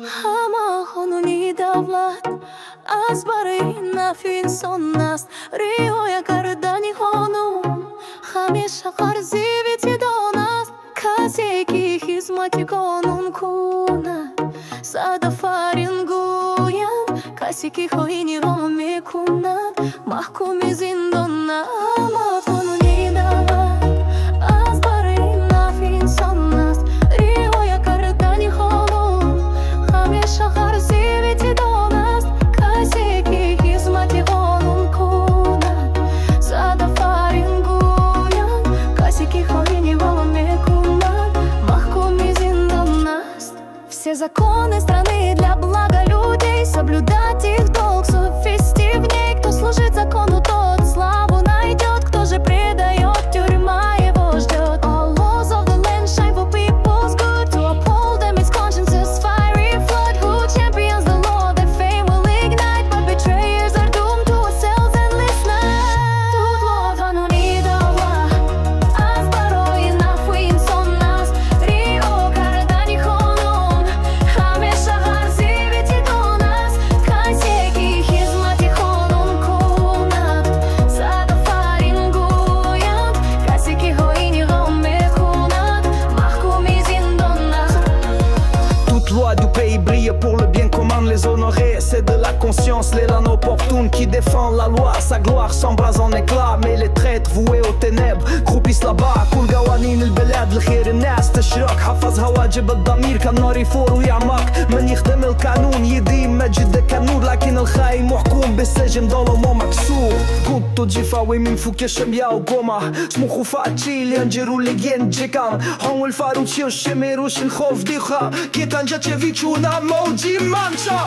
همه قانونی دولت از برای نفع انسان است. رعایت کردن قانون همیشه قرضی وجدان است. کسی که خدمت قانون کند صد آفرین گوید. کسی که خیانت میکند محکوم زندان است. همه قانونی دولت از برای نفع انسان است. رعایت کردن قانون همیشه قرضی وجدان است. کسی که خدمت قانون کند صد آفرین گوید. کسی که خیانت میکند محکوم زندان است. Все законы страны для блага людей, соблюдать их долг, совести в ней. Кто служит закону, тот славу найдет. Кто же предает, тюрьма его ждет. All laws of the land shine for people's good. To uphold them is conscience's fiery flood. Who champions the law, their fame will ignite. But betrayers are doomed to a cells endless night. Тут лов قانونی دولت از برای نفع انسان است. رعایت کردن قانون همیشه قرضی وجدان است. کسی که خدمت قانون کند صد آفرین گوید. کسی که خیانت میکند محکوم زندان است. Toute loi du pays brille pour le bien commun, les honorer. C'est de la conscience, l'élan opportune qui défend la loi. Sa gloire s'embrase en éclats, mais les traîtres voués aux ténèbres croupissent là-bas. كل قوانين البلاد لخير الناس تشرق. حفظها واجب الضمير كالنار يفور ويعمق. من يخدم القانون يديم مجد كالنور. لكن الخاين محكوم بالسجن ظلمه مكسور. Tutto de fawe min fuke shemja u goma. Smuhu faċili nġiru li gjen ġikan. Hon il-faruċi u xemiru xil-xof diħa. Kietan ġaċeviċu na moġi manċa.